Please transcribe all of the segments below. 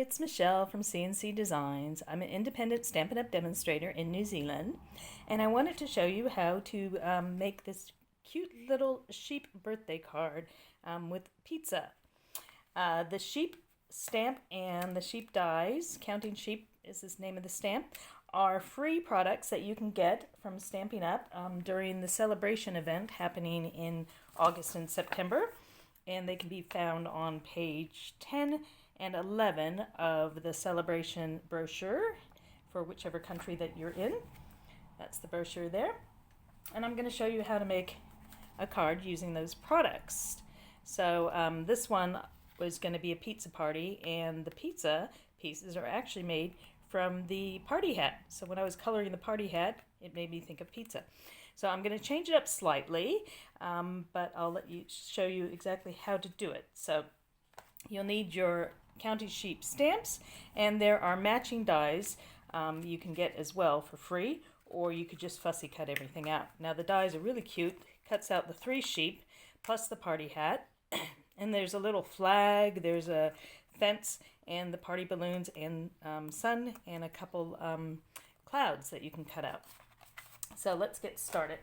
it's Michelle from CNC Designs. I'm an independent Stampin' Up! Demonstrator in New Zealand, and I wanted to show you how to make this cute little sheep birthday card with pizza. The sheep stamp and the sheep dies, Counting Sheep is the name of the stamp, are free products that you can get from Stampin' Up! During the Sale-A-Bration event happening in August and September, and they can be found on page 10 and 11 of the Sale-A-Bration brochure for whichever country that you're in. That's the brochure there. And I'm going to show you how to make a card using those products. So this one was going to be a pizza party, and the pizza pieces are actually made from the party hat. So when I was coloring the party hat, it made me think of pizza. So I'm going to change it up slightly, but I'll show you exactly how to do it. So you'll need your Counting Sheep stamps, and there are matching dies you can get as well for free, or you could just fussy cut everything out. Now the dies are really cute. Cuts out the 3 sheep plus the party hat, and there's a little flag, there's a fence, and the party balloons, and sun, and a couple clouds that you can cut out. So let's get started.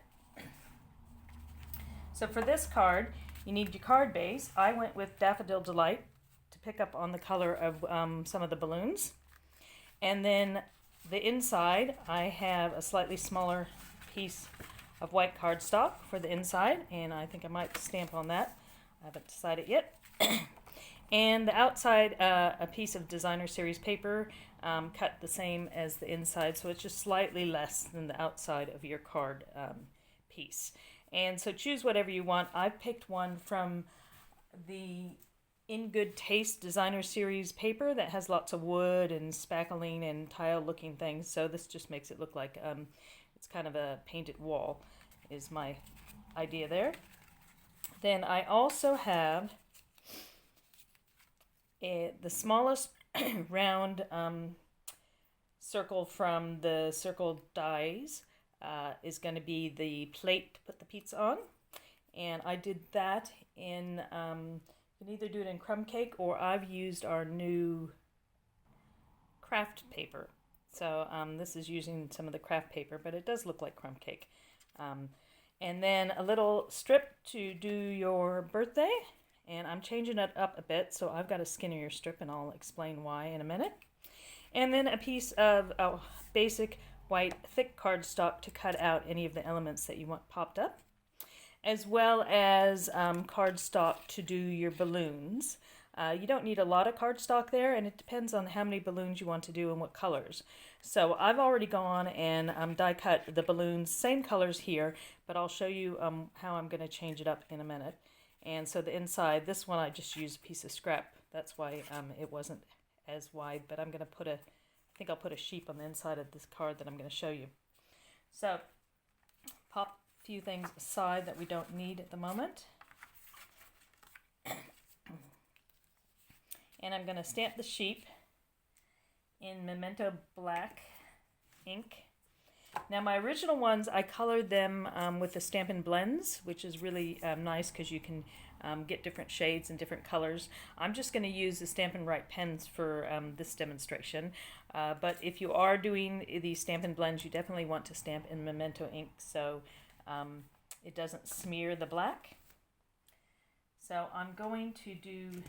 So for this card, you need your card base. I went with Daffodil Delight to pick up on the color of some of the balloons. And then the inside, I have a slightly smaller piece of white cardstock for the inside, and I think I might stamp on that. I haven't decided yet. And the outside, a piece of designer series paper, cut the same as the inside, so it's just slightly less than the outside of your card piece. And so choose whatever you want. I picked one from the In Good Taste designer series paper that has lots of wood and spackling and tile looking things, so this just makes it look like it's kind of a painted wall, is my idea there. Then I also have the smallest round circle from the circle dies is going to be the plate to put the pizza on. And I did that in, you can either do it in crumb cake, or I've used our new Kraft paper. So this is using some of the Kraft paper, but it does look like crumb cake. And then a little strip to do your birthday. And I'm changing it up a bit, so I've got a skinnier strip, and I'll explain why in a minute. And then a piece of basic white thick cardstock to cut out any of the elements that you want popped up, as well as cardstock to do your balloons. You don't need a lot of cardstock there, and it depends on how many balloons you want to do and what colors. So I've already gone and die cut the balloons, same colors here, but I'll show you how I'm going to change it up in a minute. And so the inside, this one I just used a piece of scrap. That's why it wasn't as wide, but I'm going to put I think I'll put a sheep on the inside of this card that I'm going to show you. So pop a few things aside that we don't need at the moment. And I'm going to stamp the sheep in Memento black ink. Now my original ones, I colored them with the Stampin' Blends, which is really nice because you can get different shades and different colors. I'm just going to use the Stampin' Write pens for this demonstration. But if you are doing these Stampin' Blends, you definitely want to stamp in Memento ink so it doesn't smear the black. So I'm going to do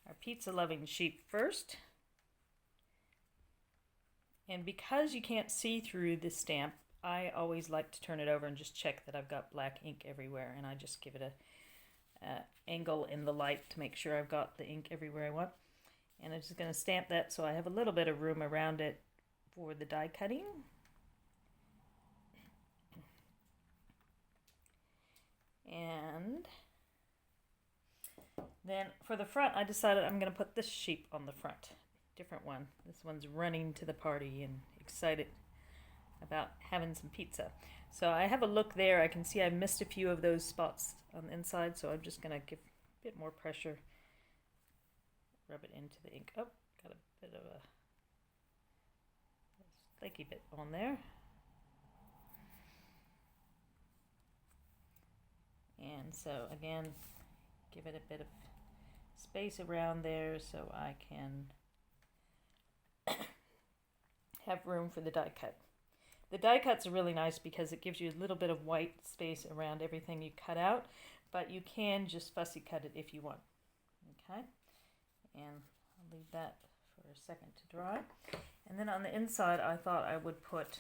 our pizza-loving sheep first. And because you can't see through this stamp, I always like to turn it over and just check that I've got black ink everywhere. And I just give it a angle in the light to make sure I've got the ink everywhere I want. And I'm just going to stamp that so I have a little bit of room around it for the die cutting. And then for the front, I decided I'm going to put this sheep on the front. Different one. This one's running to the party and excited about having some pizza. So I have a look there. I can see I missed a few of those spots on the inside, so I'm just going to give a bit more pressure. Rub it into the ink. Oh, got a bit of a flaky bit on there. And so again, give it a bit of space around there so I can have room for the die cut. The die cuts are really nice because it gives you a little bit of white space around everything you cut out, but you can just fussy cut it if you want. Okay, and I'll leave that for a second to dry. And then on the inside, I thought I would put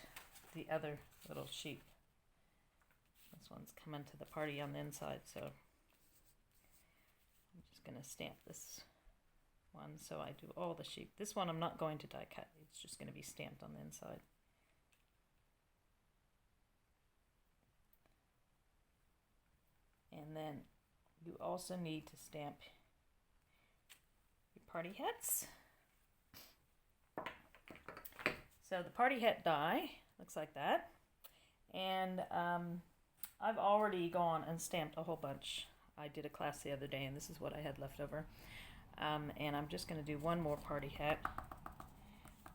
the other little sheep. This one's coming to the party on the inside, so I'm just going to stamp this one so I do all the sheep. This one I'm not going to die cut. It's just going to be stamped on the inside. And then you also need to stamp your party hats. So the party hat die looks like that. And I've already gone and stamped a whole bunch. I did a class the other day and this is what I had left over. And I'm just going to do one more party hat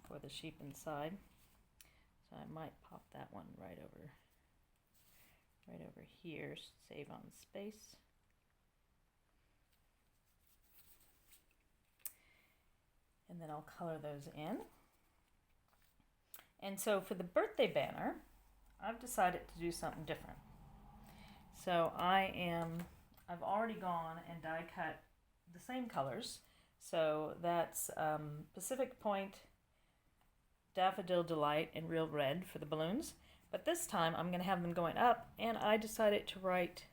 for the sheep inside. So I might pop that one right over here, save on space. And then I'll color those in. And so for the birthday banner, I've decided to do something different. So I've already gone and die cut the same colors. So that's Pacific Point, Daffodil Delight, and Real Red for the balloons. But this time I'm going to have them going up, and I decided to write,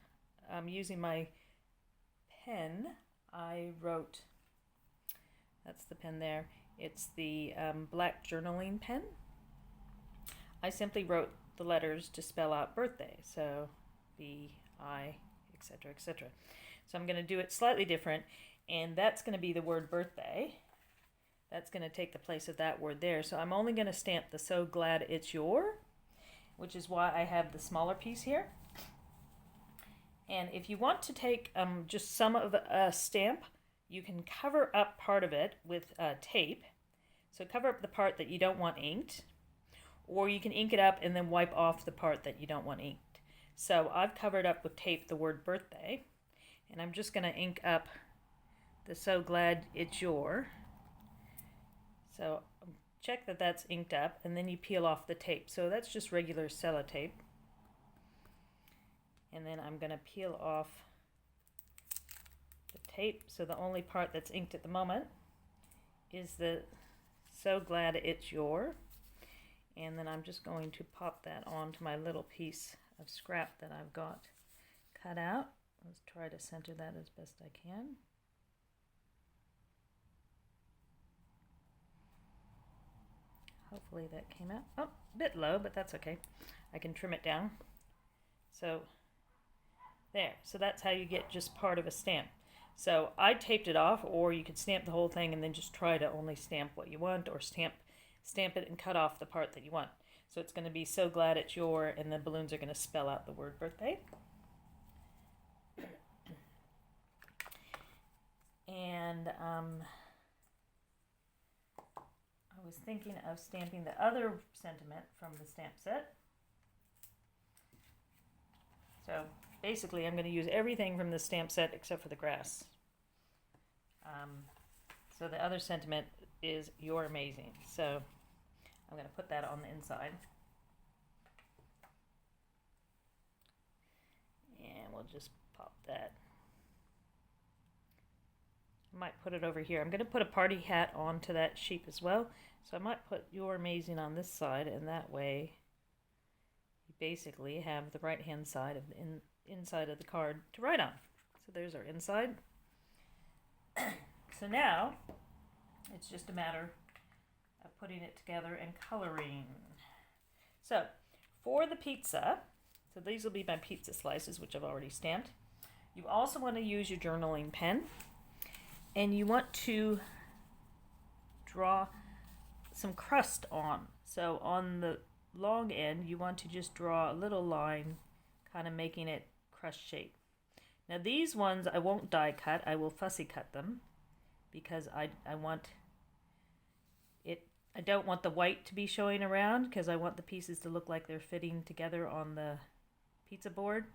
using my pen, I wrote, that's the pen there, it's the black journaling pen. I simply wrote the letters to spell out birthday, so B-I, etc., etc. So I'm going to do it slightly different, and that's going to be the word birthday. That's going to take the place of that word there. So I'm only going to stamp the So Glad It's Your, which is why I have the smaller piece here. And if you want to take just some of a stamp, you can cover up part of it with tape. So cover up the part that you don't want inked, or you can ink it up and then wipe off the part that you don't want inked. So I've covered up with tape the word birthday, and I'm just going to ink up the So Glad It's Your. So check that that's inked up, and then you peel off the tape. So that's just regular sellotape. And then I'm going to peel off the tape. So the only part that's inked at the moment is the So Glad It's Your. And then I'm just going to pop that onto my little piece of scrap that I've got cut out. Let's try to center that as best I can. Hopefully that came out. Oh, a bit low, but that's okay. I can trim it down. So there. So that's how you get just part of a stamp. So I taped it off, or you could stamp the whole thing and then just try to only stamp what you want, or stamp it and cut off the part that you want. So it's going to be So Glad It's Your, and the balloons are going to spell out the word birthday. And I was thinking of stamping the other sentiment from the stamp set. So basically I'm going to use everything from the stamp set except for the grass. So the other sentiment is You're Amazing. So I'm going to put that on the inside. And we'll just pop that. I might put it over here. I'm going to put a party hat onto that sheep as well. So I might put You're Amazing on this side, and that way you basically have the right hand side of the inside of the card to write on. So there's our inside. So now it's just a matter of putting it together and coloring. So for the pizza, so these will be my pizza slices, which I've already stamped. You also want to use your journaling pen, and you want to draw some crust on. So on the long end, you want to just draw a little line, kind of making it crust shape. Now these ones I won't die cut, I will fussy cut them, because I want it, I don't want the white to be showing around, because I want the pieces to look like they're fitting together on the pizza board,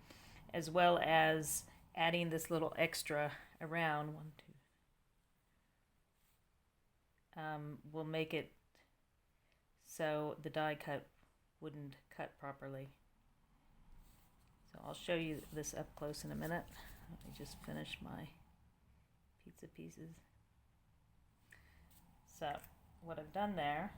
as well as adding this little extra around. 1, 2, will make it so the die cut wouldn't cut properly. So I'll show you this up close in a minute. Let me just finish my pizza pieces. So what I've done there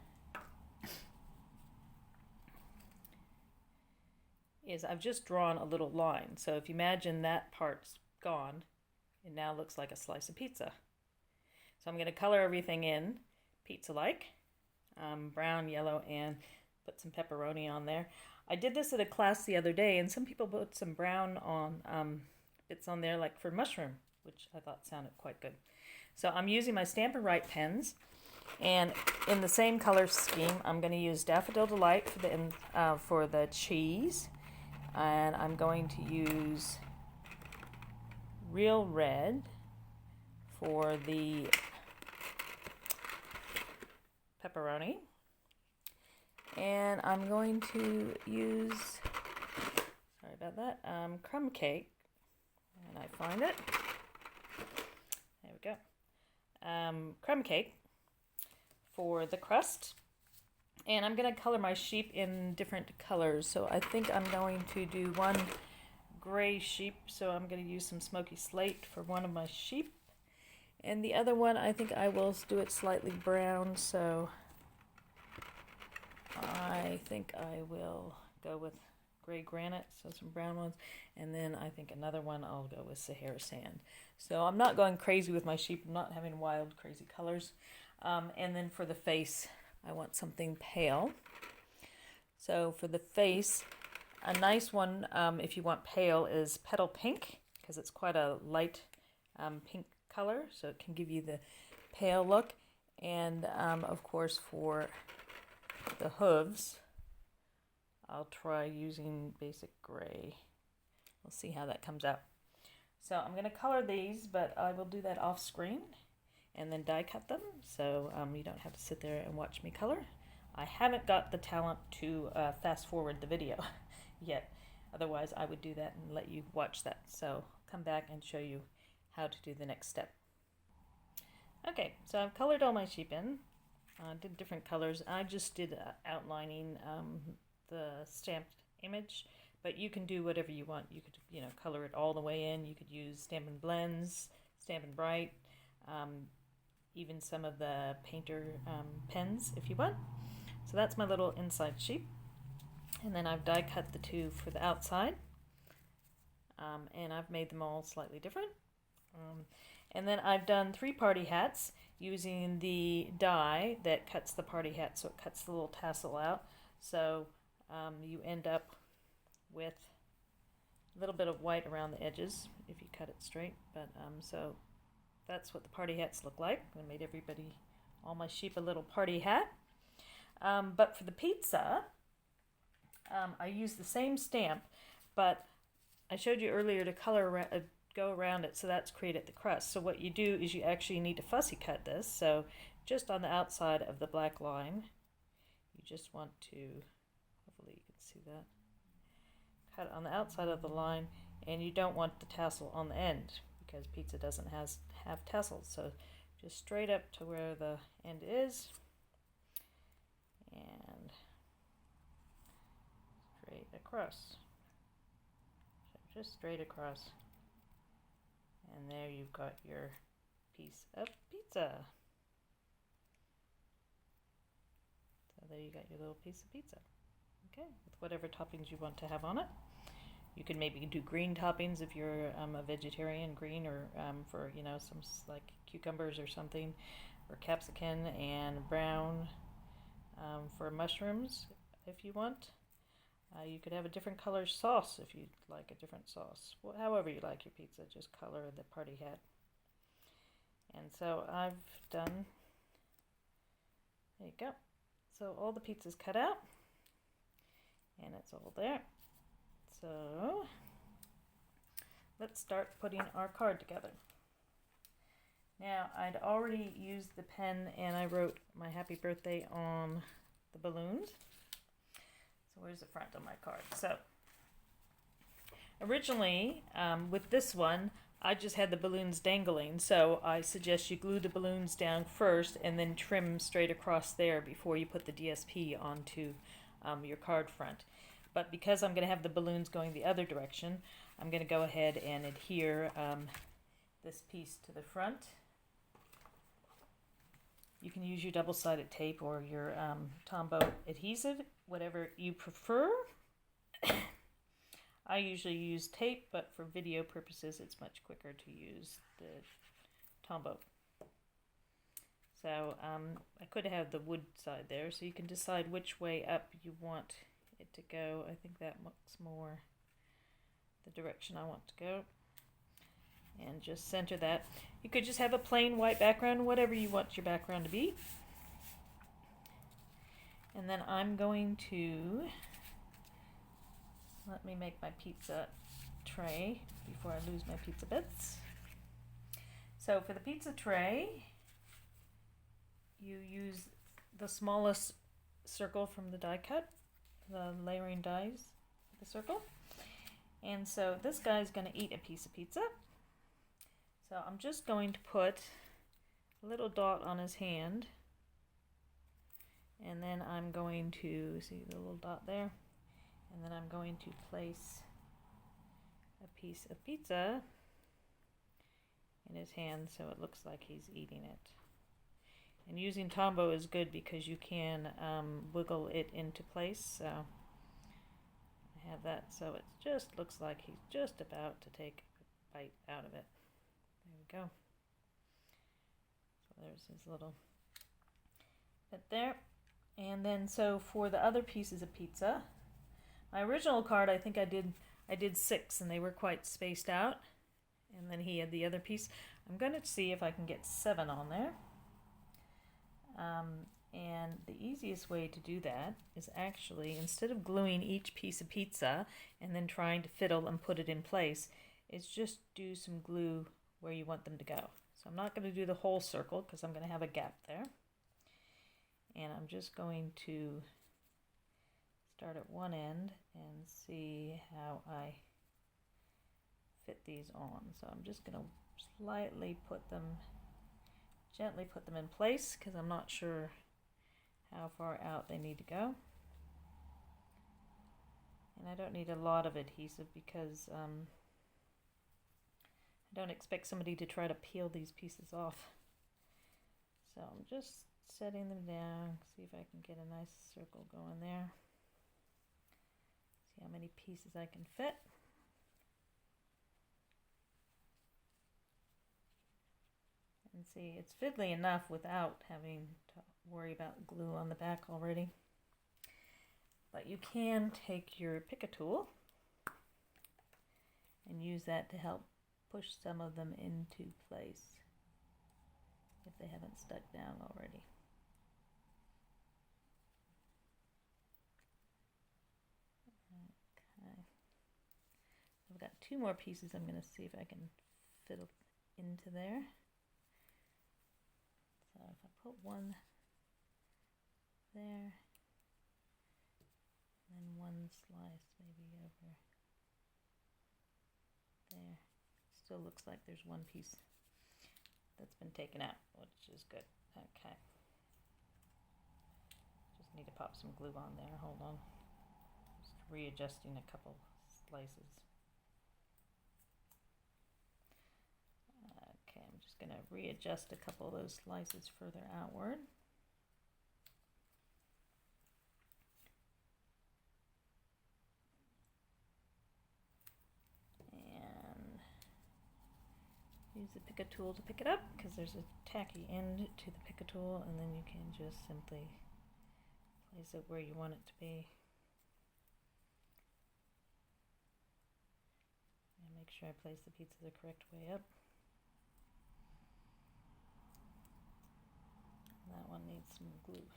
is I've just drawn a little line. So if you imagine that part's gone, it now looks like a slice of pizza. So I'm going to color everything in pizza-like, brown, yellow, and put some pepperoni on there. I did this at a class the other day, and some people put some brown on bits on there, like for mushroom, which I thought sounded quite good. So I'm using my Stampin' Up pens, and in the same color scheme, I'm going to use Daffodil Delight for the cheese, and I'm going to use Real Red for the pepperoni, and I'm going to use, sorry about that, crumb cake, and I find it, there we go, crumb cake for the crust. And I'm going to color my sheep in different colors, so I think I'm going to do one gray sheep, so I'm going to use some smoky slate for one of my sheep. And the other one, I think I will do it slightly brown, so I think I will go with gray granite, so some brown ones. And then I think another one I'll go with Sahara sand. So I'm not going crazy with my sheep. I'm not having wild, crazy colors. And then for the face, I want something pale. So for the face, a nice one, if you want pale, is Petal Pink, because it's quite a light pink color, so it can give you the pale look. And of course for the hooves, I'll try using basic gray. We'll see how that comes out. So I'm going to color these, but I will do that off screen and then die cut them, so you don't have to sit there and watch me color. I haven't got the talent to fast forward the video yet. Otherwise I would do that and let you watch that. So I'll come back and show you how to do the next step. Okay, so I've colored all my sheep in. Did different colors. I just did outlining the stamped image, but you can do whatever you want. You could, color it all the way in. You could use Stampin' Blends, Stampin' Bright, even some of the painter pens if you want. So that's my little inside sheep. And then I've die cut the two for the outside. And I've made them all slightly different. And then I've done 3 party hats using the die that cuts the party hat, so it cuts the little tassel out. So you end up with a little bit of white around the edges if you cut it straight. But so that's what the party hats look like. I made all my sheep a little party hat. But for the pizza, I used the same stamp, but I showed you earlier to go around it, so that's created the crust. So what you do is you actually need to fussy cut this. So just on the outside of the black line, you just want to, hopefully you can see that, cut on the outside of the line, and you don't want the tassel on the end because pizza doesn't have tassels. So just straight up to where the end is, and straight across. So just straight across. And there you've got your piece of pizza. So there you got your little piece of pizza. Okay, with whatever toppings you want to have on it. You can maybe do green toppings if you're a vegetarian, green, or for some like cucumbers or something, or capsicum, and brown for mushrooms if you want. You could have a different color sauce if you'd like a different sauce. Well, however you like your pizza, just color the party hat. And so I've done, there you go. So all the pizza's cut out, and it's all there. So let's start putting our card together. Now, I'd already used the pen, and I wrote my happy birthday on the balloons. So where's the front of my card? So originally, with this one, I just had the balloons dangling, so I suggest you glue the balloons down first and then trim straight across there before you put the DSP onto your card front. But because I'm going to have the balloons going the other direction, I'm going to go ahead and adhere this piece to the front. You can use your double-sided tape or your Tombow adhesive, whatever you prefer. I usually use tape, but for video purposes, it's much quicker to use the Tombow. So I could have the wood side there, so you can decide which way up you want it to go. I think that looks more the direction I want to go. And just center that. You could just have a plain white background, whatever you want your background to be. And then I'm going to, let me make my pizza tray before I lose my pizza bits. So for the pizza tray, you use the smallest circle from the die cut, the layering dies, the circle. And so this guy's going to eat a piece of pizza. So I'm just going to put a little dot on his hand, and then I'm going to, see the little dot there, and then I'm going to place a piece of pizza in his hand so it looks like he's eating it. And using Tombow is good because you can wiggle it into place. So I have that so it just looks like he's just about to take a bite out of it. There we go. So there's his little bit there. And then so for the other pieces of pizza, my original card, I think I did 6 and they were quite spaced out. And then he had the other piece. I'm going to see if I can get 7 on there. And the easiest way to do that is actually, instead of gluing each piece of pizza and then trying to fiddle and put it in place, is just do some glue where you want them to go. So I'm not going to do the whole circle because I'm going to have a gap there. And I'm just going to start at one end and see how I fit these on. So I'm just going to slightly gently put them in place because I'm not sure how far out they need to go. And I don't need a lot of adhesive because I don't expect somebody to try to peel these pieces off. So I'm just setting them down, see if I can get a nice circle going there. See how many pieces I can fit. And see, it's fiddly enough without having to worry about glue on the back already. But you can take your pick tool and use that to help push some of them into place if they haven't stuck down already. Okay. I've got 2 more pieces I'm going to see if I can fiddle into there. So if I put one there, and then one slice maybe over there, still looks like there's one piece that's been taken out, which is good. Okay. Just need to pop some glue on there. Hold on. Just readjusting a couple slices. Okay, I'm just going to readjust a couple of those slices further outward. And use the pick tool to pick it up because there's a tacky end to the pick tool, and then you can just simply place it where you want it to be. And make sure I place the pizza the correct way up. That one needs some glue.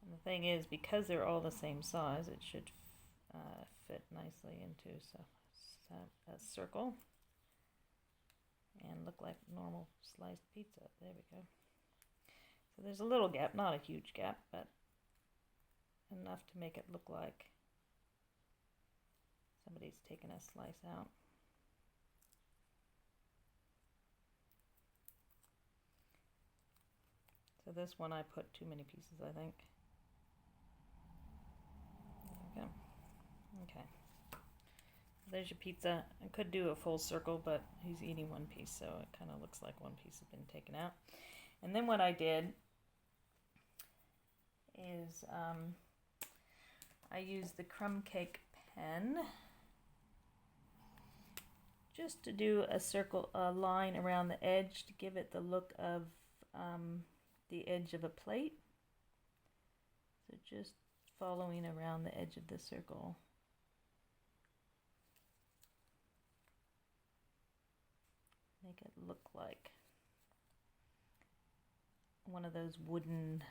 And the thing is, because they're all the same size, it should fit nicely into a circle. and look like normal sliced pizza. There we go. So there's a little gap, not a huge gap, but enough to make it look like somebody's taken a slice out. So this one I put too many pieces, I think. There we go. Okay. There's your pizza. I could do a full circle, but he's eating one piece, so it kind of looks like one piece has been taken out. And then what I did is I used the crumb cake pen just to do a circle, a line around the edge to give it the look of the edge of a plate. So just following around the edge of the circle. Make it look like one of those wooden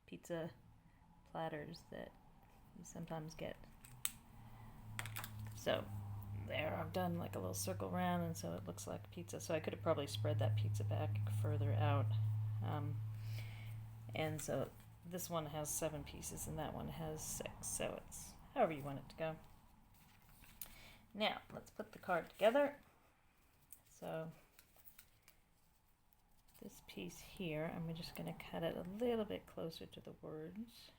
pizza platters that you sometimes get. So there, I've done like a little circle around, and so it looks like pizza. So I could have probably spread that pizza back further out. And so this one has 7 pieces and that one has 6. So it's however you want it to go. Now let's put the card together. So this piece here, I'm just going to cut it a little bit closer to the words.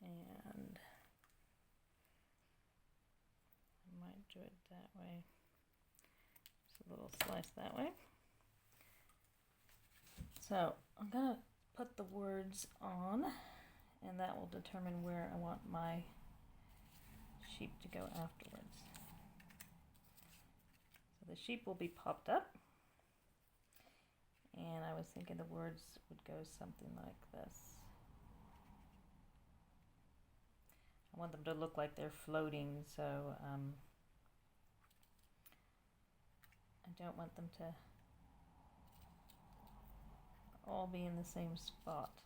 And I might do it that way. Just a little slice that way. So I'm going to put the words on, and that will determine where I want my sheep to go afterwards. So the sheep will be popped up, and I was thinking the words would go something like this. I want them to look like they're floating, so I don't want them to all be in the same spot.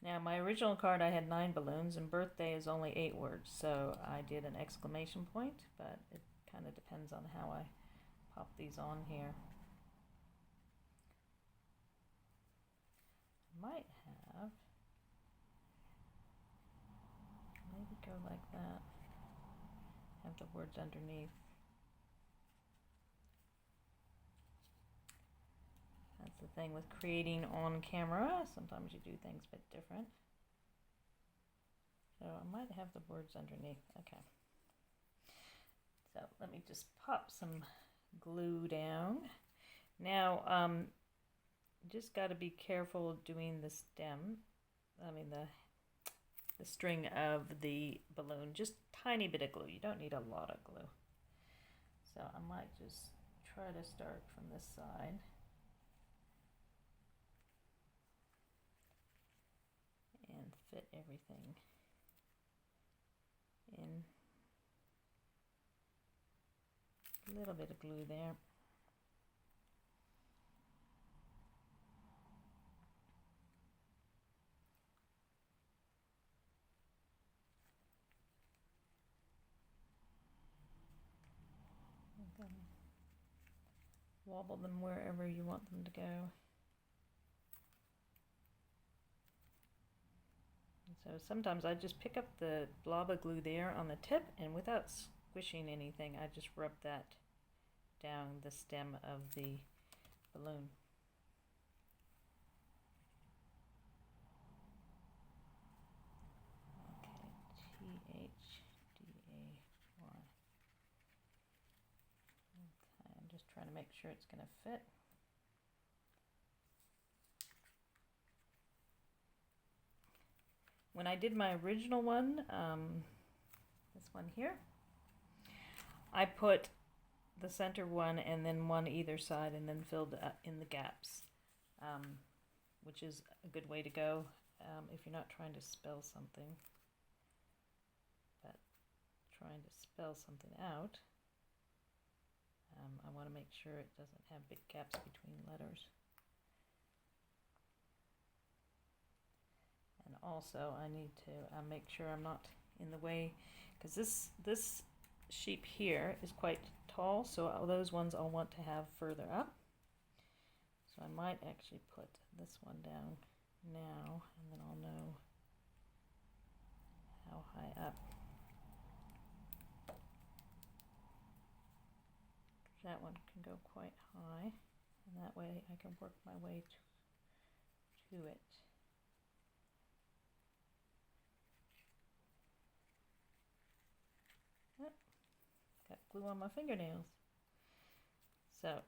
Now my original card I had 9 balloons and birthday is only 8 words, so I did an exclamation point, but it kind of depends on how I pop these on here. I might have, maybe go like that, have the words underneath. That's the thing with creating on camera. Sometimes you do things a bit different. So I might have the words underneath. Okay. So let me just pop some glue down. Now, just got to be careful doing the stem. I mean the string of the balloon. Just tiny bit of glue. You don't need a lot of glue. So I might just try to start from this side. And fit everything in. A little bit of glue there. And then wobble them wherever you want them to go. So sometimes I just pick up the blob of glue there on the tip, and without squishing anything, I just rub that down the stem of the balloon. Okay, T-H-D-A-Y. Okay, I'm just trying to make sure it's going to fit. When I did my original one, this one here, I put the center one and then one either side and then filled in the gaps, which is a good way to go if you're not trying to spell something, but trying to spell something out. I want to make sure it doesn't have big gaps between letters. And also I need to make sure I'm not in the way, because this sheep here is quite tall, so those ones I'll want to have further up. So I might actually put this one down now, and then I'll know how high up. That one can go quite high, and that way I can work my way to it. Oh, got glue on my fingernails. So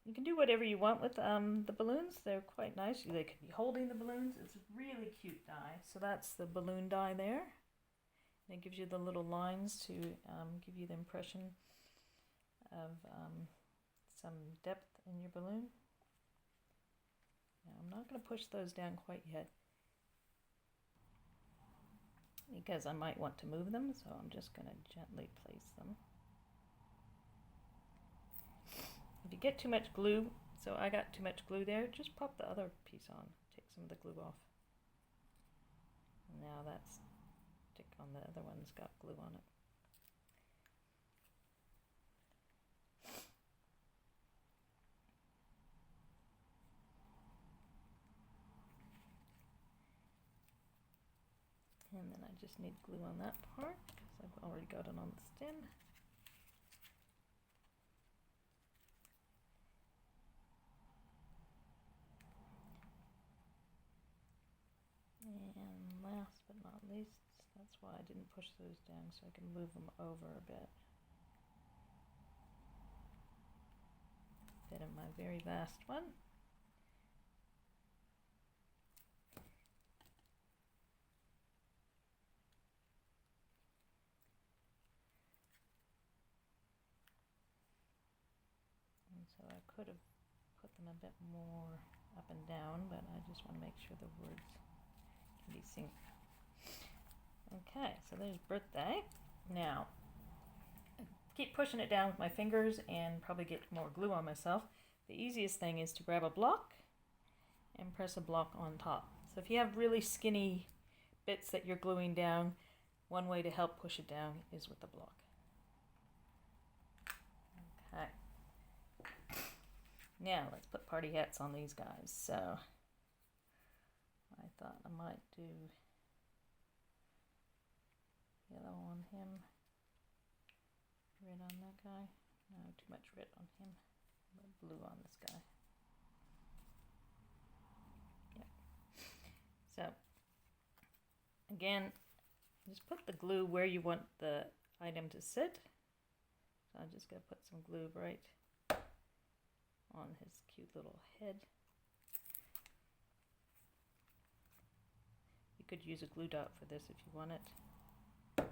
you can do whatever you want with the balloons. They're quite nice. They could be holding the balloons. It's a really cute die. So that's the balloon die there. And it gives you the little lines to give you the impression of some depth in your balloon. Now I'm not going to push those down quite yet, because I might want to move them, so I'm just going to gently place them. If you get too much glue, so I got too much glue there, just pop the other piece on, take some of the glue off. Now that's stick on the other one's got glue on it. And then I just need glue on that part, because I've already got it on the stem. And last but not least, that's why I didn't push those down, so I can move them over a bit. Fit in my very vast one. And so I could have put them a bit more up and down, but I just want to make sure the words can be seen. Okay, so there's birthday. Now, I keep pushing it down with my fingers and probably get more glue on myself. The easiest thing is to grab a block and press a block on top. So if you have really skinny bits that you're gluing down, one way to help push it down is with a block. Okay. Now let's put party hats on these guys. So I thought I might do yellow on him, red on that guy. No, too much red on him, but blue on this guy. Yep. So again, just put the glue where you want the item to sit. So I'm just going to put some glue right on his cute little head. You could use a glue dot for this if you want it. There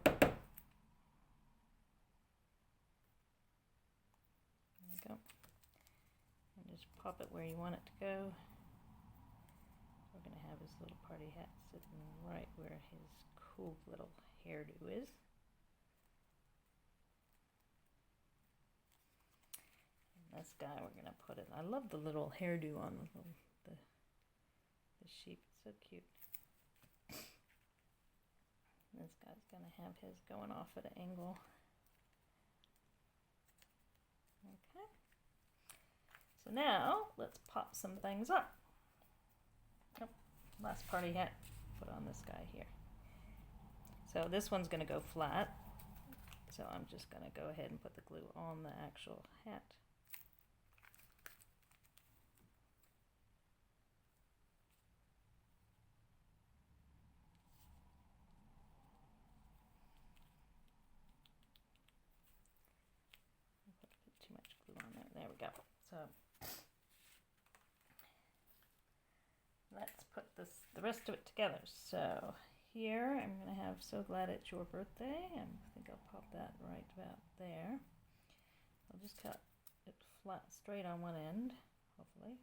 you go. And just pop it where you want it to go. We're going to have his little party hat sitting right where his cool little hairdo is. And this guy, we're going to put it. I love the little hairdo on the sheep. It's so cute. This guy's going to have his going off at an angle. Okay. So now let's pop some things up. Oh, last party hat put on this guy here. So this one's going to go flat. So I'm just going to go ahead and put the glue on the actual hat. Too much glue on there. There we go. So let's put the rest of it together. So here I'm going to have So Glad It's Your Birthday. I think I'll pop that right about there. I'll just cut it flat straight on one end, hopefully.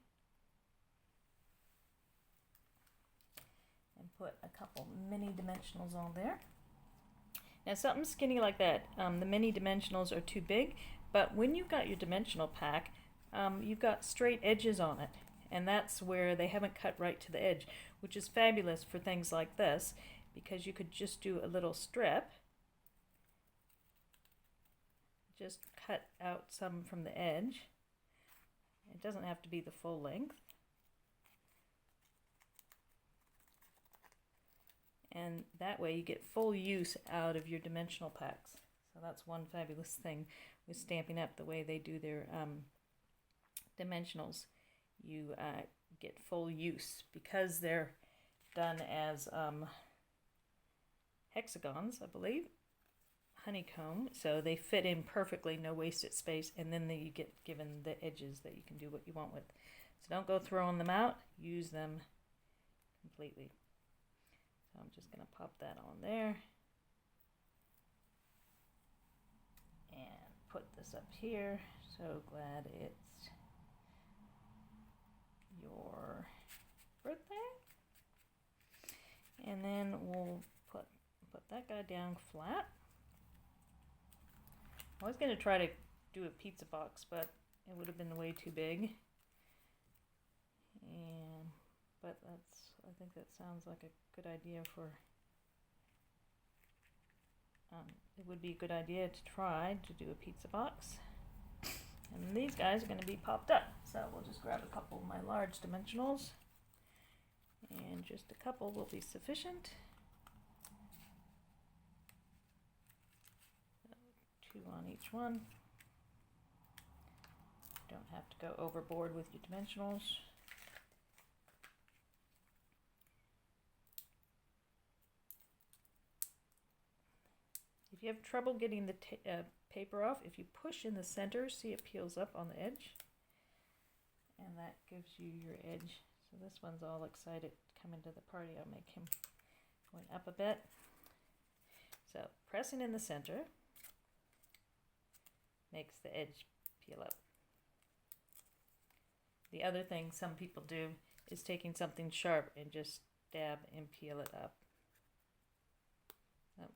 And put a couple mini dimensionals on there. Now something skinny like that, the mini dimensionals are too big. But when you've got your dimensional pack, you've got straight edges on it. and that's where they haven't cut right to the edge, which is fabulous for things like this, because you could just do a little strip, just cut out some from the edge. It doesn't have to be the full length. And that way you get full use out of your dimensional packs. So that's one fabulous thing with Stampin' Up, the way they do their dimensionals. You get full use because they're done as hexagons, I believe, honeycomb, so they fit in perfectly, no wasted space, and then you get given the edges that you can do what you want with. So don't go throwing them out, use them completely. So I'm just going to pop that on there and put this up here. So glad it's your birthday. And then we'll put that guy down flat. I was going to try to do a pizza box, but it would have been way too big. But I think that sounds like a good idea for, it would be a good idea to try to do a pizza box. And these guys are going to be popped up. So we'll just grab a couple of my large dimensionals, and just a couple will be sufficient. So 2 on each one. Don't have to go overboard with your dimensionals. If you have trouble getting the paper off, if you push in the center, see it peels up on the edge, and that gives you your edge. So this one's all excited to come into the party. I'll make him going up a bit. So pressing in the center makes the edge peel up. The other thing some people do is taking something sharp and just dab and peel it up. Oh,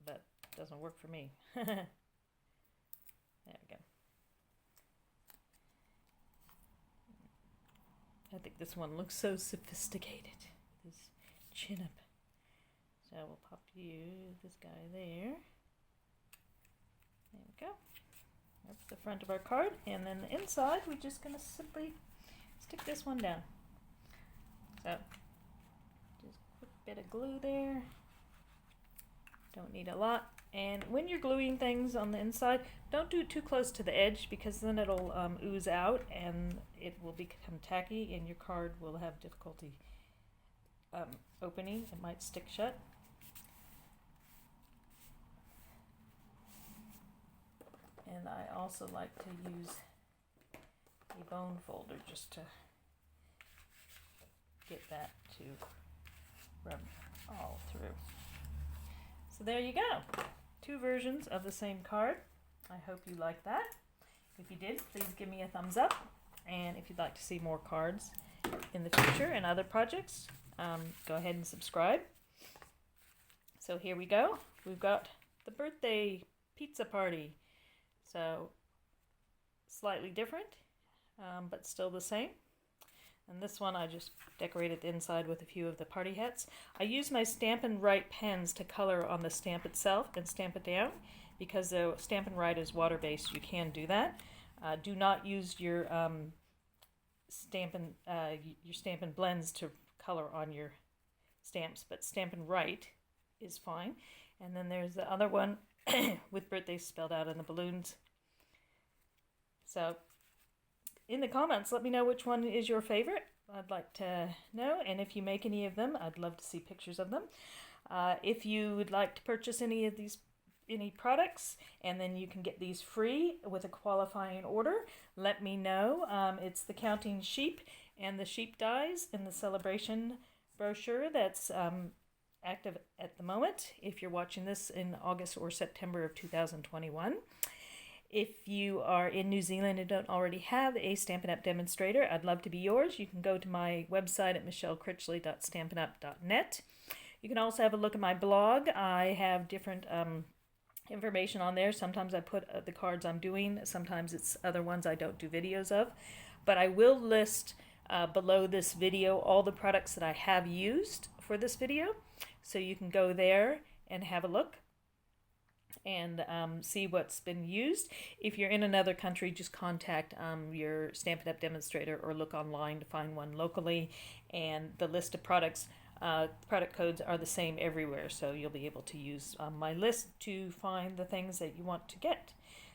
but doesn't work for me. There we go. I think this one looks so sophisticated. This chin up. So we'll pop this guy there. There we go. That's the front of our card. And then the inside, we're just going to simply stick this one down. So just a quick bit of glue there. Don't need a lot. And when you're gluing things on the inside, don't do it too close to the edge, because then it'll ooze out and it will become tacky and your card will have difficulty opening. It might stick shut. And I also like to use a bone folder just to get that to rub all through. So there you go. 2 versions of the same card. I hope you liked that. If you did, please give me a thumbs up. And if you'd like to see more cards in the future and other projects, go ahead and subscribe. So here we go. We've got the birthday pizza party. So slightly different, but still the same. And this one I just decorated the inside with a few of the party hats. I use my Stampin' Right pens to color on the stamp itself and stamp it down, because the Stampin' Right is water-based. You can do that. Do not use your Stampin' blends to color on your stamps, but Stampin' Right is fine. And then there's the other one with birthday spelled out in the balloons. So in the comments, let me know which one is your favorite. I'd like to know. And if you make any of them, I'd love to see pictures of them. If you would like to purchase any products, and then you can get these free with a qualifying order, let me know. It's the Counting Sheep and the Sheep Dies in the Sale-A-Bration brochure that's active at the moment, if you're watching this in August or September of 2021. If you are in New Zealand and don't already have a Stampin' Up! Demonstrator, I'd love to be yours. You can go to my website at michellekritchley.stampinup.net. You can also have a look at my blog. I have different information on there. Sometimes I put the cards I'm doing. Sometimes it's other ones I don't do videos of. But I will list below this video all the products that I have used for this video, so you can go there and have a look and see what's been used. If you're in another country, just contact your Stampin' Up! Demonstrator or look online to find one locally. And the list of products, product codes are the same everywhere, so you'll be able to use my list to find the things that you want to get.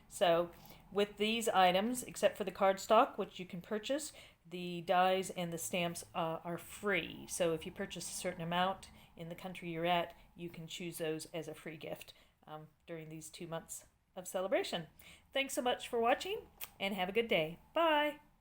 So with these items, except for the cardstock, which you can purchase, the dies and the stamps are free. So if you purchase a certain amount in the country you're at, you can choose those as a free gift during these 2 months of celebration. Thanks so much for watching, and have a good day. Bye!